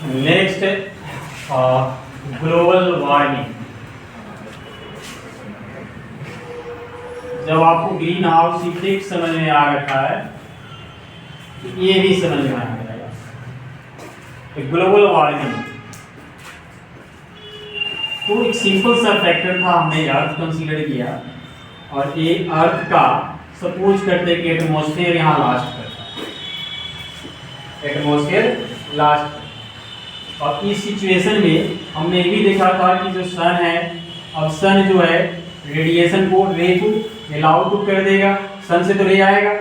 Next global warming. जब आपको green house effect समझ में आ रखा है तो ये भी समझ में आ जाएगा। ग्लोबल वार्मिंग तो एक सिंपल सा फैक्टर था, हमने अर्थ कंसीडर किया और ये अर्थ का सपोज करते कि एटमॉस्फेयर यहाँ लास्ट करता है, एटमॉस्फेयर लास्ट। और इस सिचुएशन में हमने ये भी देखा था कि जो सन है, अब सन जो है रेडिएशन को रे को अलाउ टू कर देगा, सन से तो रे आएगा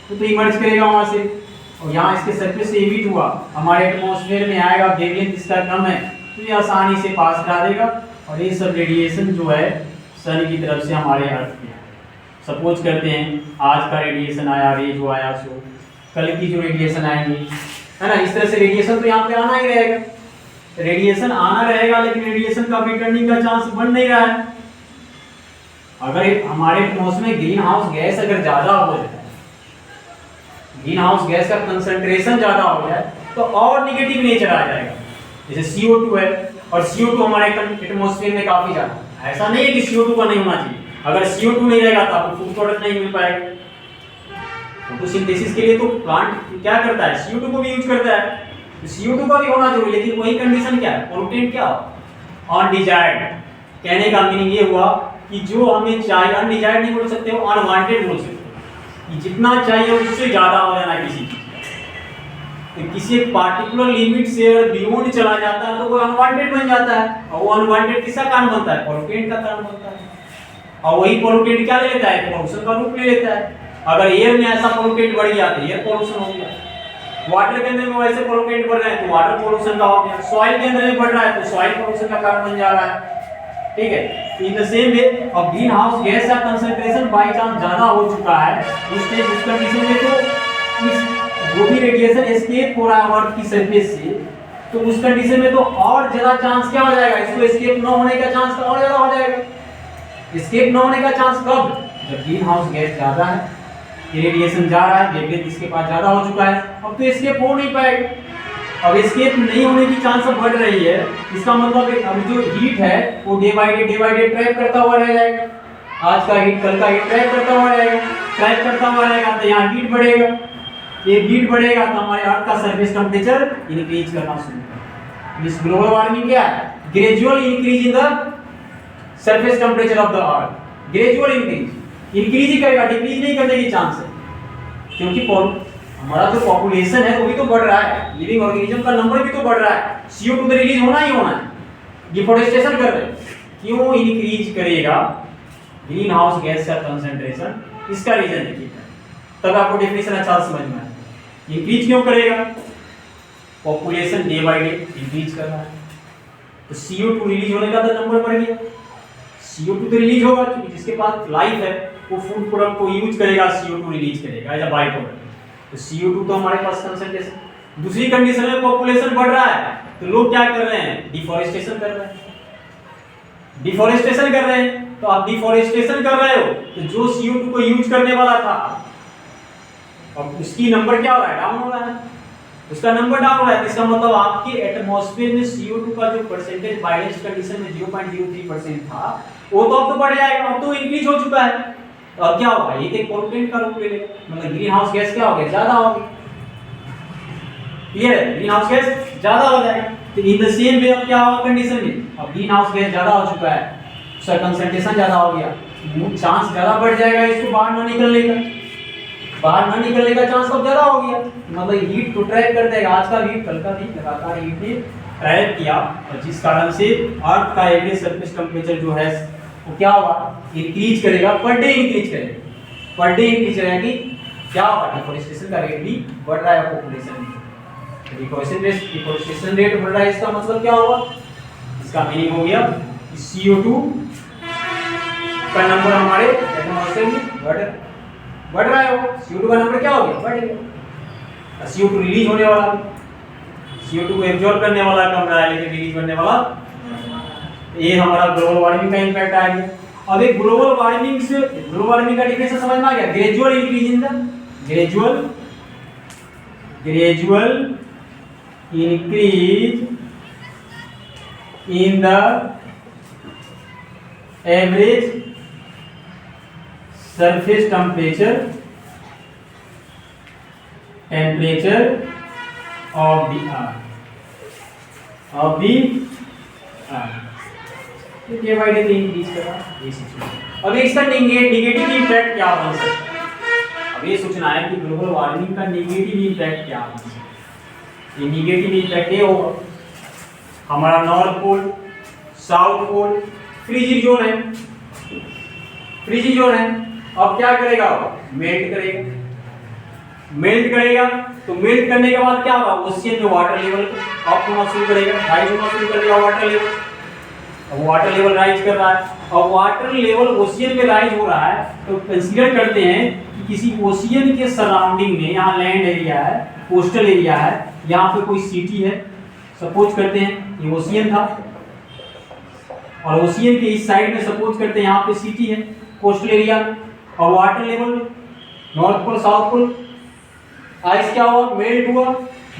तो इमर्ज करेगा वहाँ से, और यहाँ इसके सरफेस से इमिट हुआ हमारे एटमॉस्फेयर में आएगा, वेवलेंथ इसका कम है तो ये आसानी से पास करा देगा और ये सब रेडिएशन जो है सन की तरफ से हमारे अर्थ पे है। सपोज करते हैं आज का रेडिएशन आया, रे जो आया सो कल की जो रेडिएशन आएंगी, है ना, इस तरह से रेडिएशन तो यहाँ पे आना ही रहेगा, रेडिएशन आना रहेगा, लेकिन रेडिएशन का रिटर्निंग का चांस बन नहीं रहा है। अगर हमारे एटमॉस्फेयर में ग्रीन हाउस गैस अगर ज्यादा हो जाए, ग्रीन हाउस गैस का कंसंट्रेशन ज्यादा हो जाए तो और निगेटिव नेचर आ जाएगा। जैसे CO2 है और CO2 हमारे एटमॉस्फेयर में काफी ज्यादा, ऐसा नहीं है कि CO2 का नहीं होना चाहिए, अगर CO2 नहीं रहेगा तो आपको फूड प्रोडक्ट नहीं मिल पाएगा। फोटोसिंथेसिस के लिए तो प्लांट क्या करता है, CO2 को भी यूज करता है, तो CO2 का भी होना जरूरी, लेकिन वही कंडीशन क्या है, पोल्यूटेंट क्या हो, अनडिजायर्ड। कहने का मीनिंग ये हुआ कि जो हमें चाहिए, अनडिजायर्ड नहीं बोल सकते हो, अनवांटेड बोल सकते हो, कि जितना चाहिए उससे ज्यादा हो जाना किसी चीज, तो किसी एक पार्टिकुलर लिमिट से अगर बियॉन्ड चला जाता है तो वो अनवांटेड बन जाता है, और वो अनवांटेड किसका कारण बनता है, पोल्यूटेंट का कारण बनता है। और वही पोल्यूटेंट क्या ले लेता है, पोल्यूशन का रूप ले लेता है। अगर एयर में ऐसा पोल्यूटेंट बढ़ गया तो एयर पोल्यूशन हो गया, वाटर के अंदर में वैसे पोल्यूटेंट बढ़ रहे हैं तो वाटर पोल्यूशन का हो गया, सॉइल के अंदर में बढ़ रहा है तो सॉइल पोल्यूशन का कारण बन जा रहा है। ठीक है, इन द सेम वे अब ग्रीन हाउस गैस का कंसंट्रेशन बाय चांस ज्यादा हो चुका है, उस कंडीशन में तो इस जो भी रेडिएशन एस्केप हो रहा है अर्थ की सरफेस से, तो उस कंडीशन में तो और ज्यादा चांस क्या हो जाएगा, इसको एस्केप न होने का चांस और ज्यादा हो जाएगा। एस्केप न होने का चांस कब, जब ग्रीन हाउस गैस ज्यादा है, रेडिएशन जा रहा है, वेवलेंथ इसके पास ज्यादा हो चुका है, अब तो एस्केप हो नहीं पाएगा। अब एस्केप नहीं होने की चांस अब बढ़ रही है, इसका मतलब अब जो हीट है वो डे बाय डे ट्रैप करता हुआ रह जाएगा, आज का हीट कल का हीट ट्रैप करता हुआ रहेगा, ट्रैप करता हुआ रहेगा तो यहाँ हीट बढ़ेगा, ये हीट बढ़ेगा तो हमारे अर्थ का सरफेस टेम्परेचर इंक्रीज करना शुरू करेगा। इस ग्लोबल वार्मिंग क्या है, gradual increase in the surface temperature of the earth, gradual increase ही करेगा, डिक्रीज नहीं करने की चांस है, क्योंकि हमारा जो पॉपुलेशन है वो भी तो बढ़ रहा है, लिविंग ऑर्गेनिज्म का नंबर भी तो बढ़ रहा है, CO2 तो रिलीज होना ही होना है, डिफोरेस्टेशन कर रहे हैं, क्यों इंक्रीज करेगा ग्रीन हाउस गैस का कंसंट्रेशन, इसका रीजन देखिए, तब आपको डेफिनेशन अच्छा समझ में आएगा। इंक्रीज क्यों करेगा, population day by day increase कर रहा है, तो CO2 रिलीज होने का तो नंबर बढ़ गया, CO2 तो रिलीज होगा क्योंकि जिसके पास लाइफ है वो फूड प्रोडक्ट को यूज करेगा, CO2 रिलीज करेगा एज अ बाय प्रोडक्ट, तो CO2 तो हमारे पास कंसंट्रेशन। दूसरी कंडीशन में पॉपुलेशन बढ़ रहा है तो लोग क्या कर रहे हैं, डिफोरेस्टेशन कर रहे हैं, डिफोरेस्टेशन कर रहे हैं, तो आप डिफोरेस्टेशन कर रहे हो तो जो CO2 को यूज करने वाला था अब उसकी नंबर क्या हो रहा है, डाउन हो रहा है, उसका नंबर डाउन हो रहा है, इसका मतलब आपके एटमॉस्फेयर में CO2 का जो परसेंटेज बैलेंस कंडीशन में 0.03% था वो तो अब तो बढ़ जाएगा, अब तो इंक्रीज हो चुका है, तो अब क्या होगा, ये एक पोल्यूटेंट का रूप ले लेगा, मतलब ग्रीन हाउस गैस क्या हो गया, ज्यादा होगी, क्लियर है, ग्रीन हाउस गैस ज्यादा हो जाएगा। तो इन द सेम वे अब क्या होगा कंडीशन में, अब ग्रीन हाउस गैस ज्यादा हो चुका है, उसका कंसंट्रेशन ज्यादा हो गया, चांस ज्यादा बढ़ जाएगा इसको बाहर न निकलने का, बाहर न निकलने का चांस अब ज्यादा हो गया, मतलब हीट को ट्रैप कर देगा, आज का हीट कल का हीट लगातार हीट ने ट्रैप किया, और जिस कारण से अर्थ का एवरेज सरफेस टेम्परेचर जो है वो क्या होगा, इंक्रीज करेगा, पर डे इंक्रीज करेगा, पर डे इंक्रीज करेगा कि क्या होगा, डिफोरेस्टेशन का रेट भी बढ़ रहा है पॉपुलेशन में, डिफोरेस्टेशन रेट बढ़ रहा है, इसका मतलब क्या होगा, इसका मीनिंग हो गया कि CO2 का नंबर हमारे एटमॉस्फेयर में बढ़ रहा है, वो CO2 का नंबर क्या हो गया, बढ़ गया, CO2 रिलीज होने वाला, CO2 को एब्जॉर्ब करने वाला कम रहा है लेकिन रिलीज करने वाला, ये हमारा ग्लोबल वार्मिंग का इंपैक्ट आ गया। अब एक ग्लोबल वार्मिंग का डेफिनेशन समझ में आ गया, gradual increase in the gradual increase in the average surface temperature of the earth day by day increase कर रहा है। अब इसका नेगेटिव इम्पैक्ट क्या बन सकता है? अब ये सोचना है कि ग्लोबल वार्मिंग का नेगेटिव इम्पैक्ट क्या बन सकता है। ये नेगेटिव इम्पैक्ट ये होगा, हमारा north pole, south pole freezing zone है, फ्रीजिंग जोन है। अब क्या करेगा? मेल्ट करेगा, मेल्ट करेगा। तो मेल्ट करने के बाद क्या होगा? ओशियन में वाटर लेवल अप होना शुरू करेगा, राइज होना शुरू कर देगा वाटर लेवल। अब वाटर लेवल राइज कर रहा है, और वाटर लेवल ओशियन में राइज हो रहा है, तो कंसीडर करते हैं कि किसी ओशियन के सराउंडिंग में, यहाँ लैंड एरिया है, कोस्टल एरिया है, यहाँ पे कोई सिटी है, सपोज करते हैं ये ओशियन था, और ओशियन के इस साइड में सपोज करते हैं यहाँ पे सिटी है कोस्टल एरिया, और water level north pole south pole, ice क्या हुआ? मेल्ट हुआ,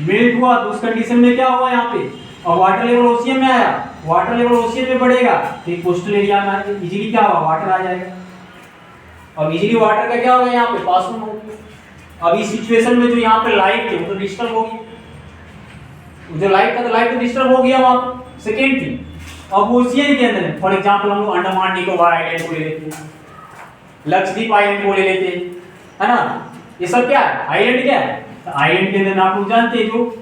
मेल्ट हुआ। तो उस कंडीशन में क्या हुआ यहाँ पे? और वाटर लेवल ओशियन में आया, वाटर लेवल ओशियन में बढ़ेगा तो कोस्टल एरिया में इजीली क्या होगा? वाटर आ जाएगा, और इजीली वाटर का क्या होगा? यहाँ पे पास ऑन होगा। अब इस सिचुएशन में जो यहाँ पे लाइट थे वो तो डिस्टर्ब होगी, जो लाइट था तो लाइट तो डिस्टर्ब हो गया वहाँ पे। सेकेंड थिंग, अब ओशियन के अंदर फॉर एग्जाम्पल हम लोग अंडमान निकोबार आइलैंड को ले लेते हैं, लक्षद्वीप आइलैंड को ले लेते हैं, है ना? ये सब क्या है? आइलैंड क्या है? तो आइलैंड के अंदर आप लोग जानते हैं जो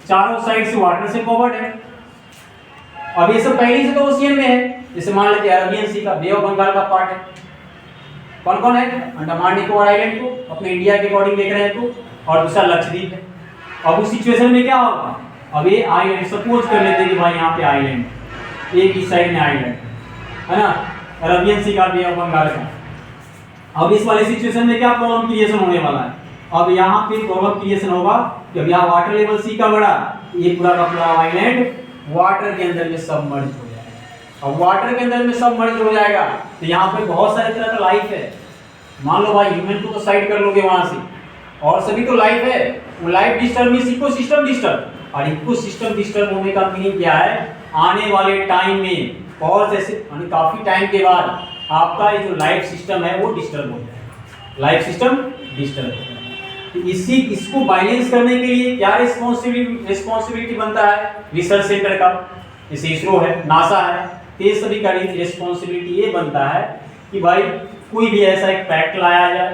चारों साइड से वाटर से कवर्ड है। अब ये सब पहले से तो ओशियन में है, जैसे मान लेते हैं अरबियन सी का, बे ऑफ बंगाल का पार्ट है। कौन कौन है? अंडमान निकोबार आइलैंड को अपने इंडिया के अकॉर्डिंग देख रहे हैं तो, और दूसरा लक्षद्वीप है। अब उस सिचुएशन में क्या होगा? अब ये आइलैंड सपोज कर लेते हैं कि भाई यहाँ पे आइलैंड, एक इस साइड में आइलैंड है ना, अरबियन सी का, बे ऑफ बंगाल का। अब इस वाले सिचुएशन में क्या प्रॉब्लम क्रिएशन होने वाला है? अब यहाँ पे प्रॉब्लम क्रिएशन होगा जब यहाँ वाटर लेवल सी का बढ़ा, ये पूरा का पूरा आइलैंड वाटर के अंदर में सबमर्ज हो जाएगा। अब वाटर के अंदर में सबमर्ज हो जाएगा तो यहाँ पे बहुत सारे तरह का लाइफ है। मान लो भाई ह्यूमन को तो साइड कर लोगे वहां से, और सभी तो लाइफ है। वो life disturb means ecosystem disturb, और इकोसिस्टम डिस्टर्ब होने का मीनिंग क्या है? आने वाले टाइम में और जैसे काफी टाइम के बाद आपका ये जो लाइफ सिस्टम है वो डिस्टर्ब हो जाएगा, लाइफ सिस्टम डिस्टर्ब हो जाएगा। तो इसको बैलेंस करने के लिए क्या रिस्पॉन्सिबिलिटी बनता है? रिसर्च सेंटर का, जैसे इसरो है, नासा है, तो ये सभी का रिस्पॉन्सिबिलिटी ये बनता है कि भाई कोई भी ऐसा एक पैक्ट लाया जाए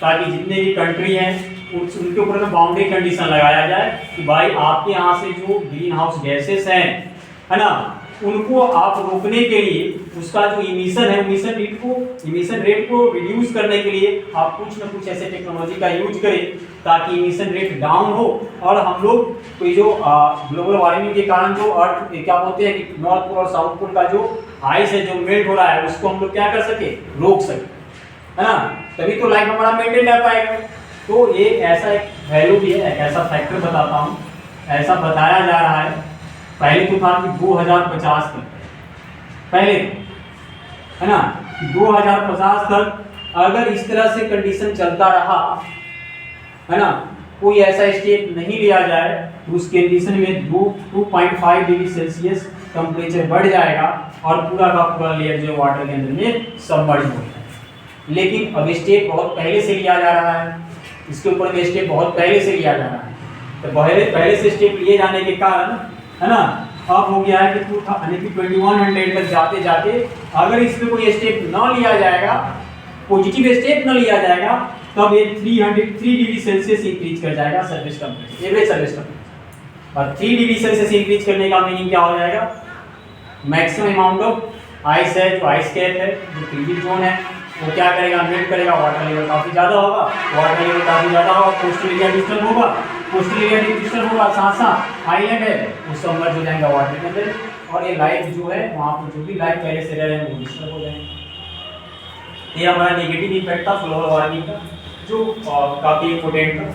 ताकि जितने भी कंट्री हैं उनके ऊपर में बाउंड्री कंडीशन लगाया जाए कि भाई आपके यहाँ से जो ग्रीन हाउस गैसेस हैं, है ना, उनको आप रोकने के लिए उसका जो इमिशन है, इमिशन रेट को रिड्यूस करने के लिए आप कुछ ना कुछ ऐसे टेक्नोलॉजी का यूज करें ताकि इमिशन रेट डाउन हो, और हम लोग कोई जो ग्लोबल वार्मिंग के कारण जो अर्थ क्या बोलते हैं कि नॉर्थ पोल और साउथ पोल का जो आइस है जो मेल्ट हो रहा है उसको हम लोग क्या कर सके? रोक सके, है ना? तभी तो लाइफ हमारा मेंटेन रह पाएगा। तो ये ऐसा एक वैल्यू भी है, एक ऐसा फैक्टर बताता हूँ, ऐसा बताया जा रहा है पहले तो था कि 2050 तक, पहले है ना, 2050 तक अगर इस तरह से कंडीशन चलता रहा, है ना, कोई ऐसा स्टेप नहीं लिया जाए तो उस कंडीशन में 2.5 डिग्री सेल्सियस टेम्परेचर बढ़ जाएगा और पूरा का पूरा लेयर जो वाटर के अंदर में सबमर्ज हो जाएगा। लेकिन अब स्टेप बहुत पहले से लिया जा रहा है, इसके ऊपर में स्टेप बहुत पहले से लिया जा रहा है। तो पहले से स्टेप लिए जाने के कारण, है ना, अब हो गया है कि 2100 तक जाते जाते अगर इस पे कोई स्टेप न लिया जाएगा, पॉजिटिव स्टेप न लिया जाएगा, तब ये 3 डिग्री सेल्सियस इंक्रीज कर जाएगा surface temperature, average surface temperature. और 3 डिग्री सेल्सियस इंक्रीज करने का मीनिंग क्या हो जाएगा? मैक्सिमम अमाउंट ऑफ आइस है, जो आइस कैप है, जो फ्रीजिंग जोन है, वो क्या करेगा? मेल्ट करेगा, वाटर लेवल काफी ज्यादा होगा, वाटर लेवल काफी ज्यादा होगा, कोस्टल एरिया डिस्टर्ब होगा, कोस्टल एरिया डिस्टर्ब होगा, साथ आइलैंड है वो सबमर्ज हो जाएगा वाटर के अंदर, और ये लाइफ जो है वहाँ पर जो भी लाइफ पहले से रह रहे हैं वो डिस्टर्ब हो जाएंगे। ये हमारा नेगेटिव इम्पैक्ट था ग्लोबल वार्मिंग का, जो काफी इम्पोर्टेंट था।